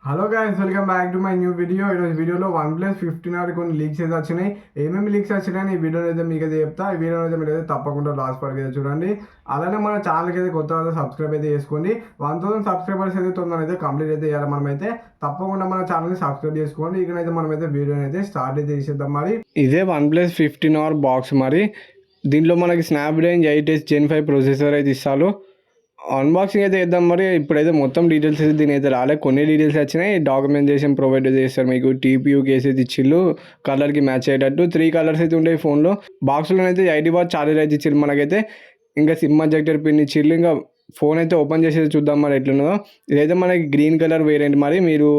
Hello guys, welcome back to my new video. ఈరోజు వీడియోలో OnePlus 15R కొన్ని leaks అయితే వచ్చినాయి. ఏమేమి లీక్స్ వచ్చినాయి ఈ వీడియోలో అయితే మీకు అయితే చెప్తా. ఈ వీడియో అయితే మీరు అయితే తప్పకుండా లాస్ట్ వరకు అయితే చూడండి. అలానే మన ఛానల్కి అయితే కొత్త అయితే సబ్స్క్రైబ్ అయితే చేసుకోండి. 1000 సబ్స్క్రైబర్స్ అయితే తొందర అయితే కంప్లీట్ అయితే చేయాలి. మనమైతే తప్పకుండా మన ఛానల్ని సబ్స్క్రైబ్ చేసుకోండి. ఇకనైతే మనమైతే వీడియోని అయితే స్టార్ట్ అయితే చేసేద్దాం. మరి ఇదే OnePlus 15R బాక్స్. మరి దీంట్లో మనకి స్నాప్డ్రాగన్ 8S Gen 5 ప్రొసెసర్ అయితే ఇస్తారు. అన్బాక్సింగ్ అయితే చేద్దాం. మరి ఇప్పుడైతే మొత్తం డీటెయిల్స్ అయితే దీని అయితే రాలే, కొన్ని డీటెయిల్స్ వచ్చినాయి. డాక్యుమెంటేషన్ ప్రొవైడ్ చేస్తారు మీకు. టీపీయూ కేసు అయితే ఇచ్చిళ్ళు, కలర్కి మ్యాచ్ అయ్యేటట్టు 3 కలర్స్ అయితే ఉంటాయి ఫోన్లో. బాక్స్లో అయితే 80 వాట్ ఛార్జర్ అయితే ఇచ్చిళ్ళు మనకైతే. ఇంకా సిమ్ అడ్జెక్టర్ పిన్ ఇచ్చిళ్ళు. ఇంకా ఫోన్ అయితే ఓపెన్ చేసేది చూద్దాం మరి ఎట్లున్నదో. ఇదైతే మనకి గ్రీన్ కలర్ వేరియంట్. మరి మీరు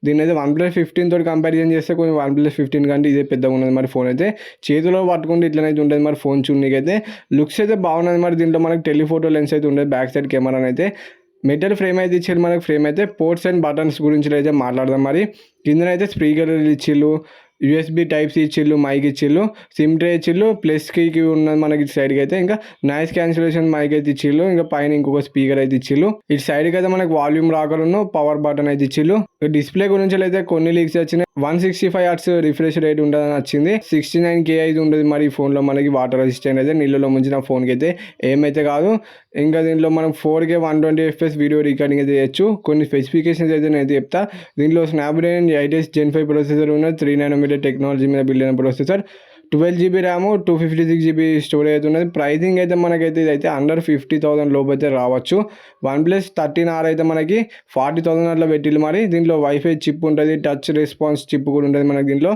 దీని అయితే OnePlus 15 తోటి కంపారిజన్ చేస్తే కొంచెం OnePlus 15 కంటే ఇదే పెద్దగా ఉన్నది. మరి ఫోన్ అయితే చేతిలో పట్టుకుంటే ఇట్లనైతే ఉంటుంది. మరి ఫోన్ చూడడానికి అయితే లుక్స్ అయితే బాగున్నది. మరి దీంట్లో మనకి టెలిఫోటో లెన్స్ అయితే ఉండేది, బ్యాక్ సైడ్ కెమెరా అయితే మెటల్ ఫ్రేమ్ అయితే ఇచ్చారు మనకి. ఫ్రేమ్ అయితే పోర్ట్స్ అండ్ బటన్స్ గురించి అయితే మాట్లాడదాం. మరి కిందనైతే స్పీకర్ ఇచ్చిళ్ళు, యూఎస్బి టైప్ సి ఇచ్చిళ్ళు, మైక్ ఇచ్చిళ్ళు, సిమ్ ట్రే ఇచ్చిళ్ళు, ప్లస్ కీకి ఉన్నది మనకి ఇటు సైడ్కి అయితే. ఇంకా నాయిస్ క్యాన్సిలేషన్ మైక్ అయితే ఇచ్చిళ్ళు. ఇంకా పైన ఇంకొక స్పీకర్ అయితే ఇచ్చిళ్ళు. ఇటు సైడ్కి అయితే మనకి వాల్యూమ్ రాకలను పవర్ బటన్ అయితే ఇచ్చిళ్ళు. డిస్ప్లే గురించి అయితే కొన్ని లీక్స్ వచ్చినాయి. 165 Hz రిఫ్రెష్ రేట్ ఉంటుందని వచ్చింది. 69K అయితే ఉంటుంది. మరి ఈ ఫోన్లో మనకి వాటర్ రెసిస్టెంట్ అయితే నీళ్ళలో ముంచిన ఫోన్కి అయితే ఏమైతే కాదు. ఇంకా దీంట్లో మనం 4K 120 FPS వీడియో రికార్డింగ్ అయితే చేయొచ్చు. కొన్ని స్పెసిఫికేషన్స్ అయితే నేను చెప్తా. దీంట్లో స్నాప్డ్రాగన్ 8S Gen 5 ప్రొసెసర్ ఉన్నది. 3nm టెక్నాలజీ మీద బిల్డ్ అయిన processor, 12GB RAM, 256GB storage అయితే ఉన్నది. ప్రైజింగ్ అయితే మనకైతే ఇదైతే అండర్ 50,000 లోపు అయితే రావచ్చు. OnePlus 13R అయితే మనకి 40,000 అట్లా పెట్టిల్లు. మరి దీంట్లో వైఫై చిప్ ఉంటుంది, టచ్ రెస్పాన్స్ చిప్ కూడా ఉంటుంది మనకి. దీంట్లో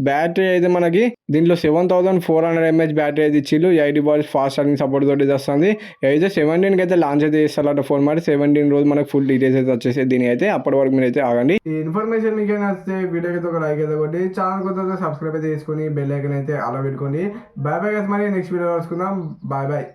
బ్యాటరీ అయితే మనకి దీంట్లో 7400 mAh బ్యాటరీ అయితే ఇచ్చిళ్ళు. 80 వాట్స్ ఫాస్ట్ ఛార్జింగ్ సపోర్ట్ తోటి ఇది వస్తుంది. అయితే 17కి అయితే లాంచ్ అయితే చేస్తారట ఫోన్. మరి 17 రోజు మనకు ఫుల్ డీటెయిల్స్ అయితే వచ్చేసి దీని అయితే అప్పటి వరకు మీరు అయితే ఆగండి. ఈ ఇన్ఫర్మేషన్ మీకు నచ్చితే వీడియోకి అయితే ఒక లైక్ అయితే కొట్టి ఛానల్ కొత్త సబ్స్క్రైబ్ అయితే చేసుకొని బెల్ ఐకాన్ అయితే అలా పెట్టుకోండి. Bye bye. మరి నెక్స్ట్ వీడియో కలుసుకుందాం. Bye bye.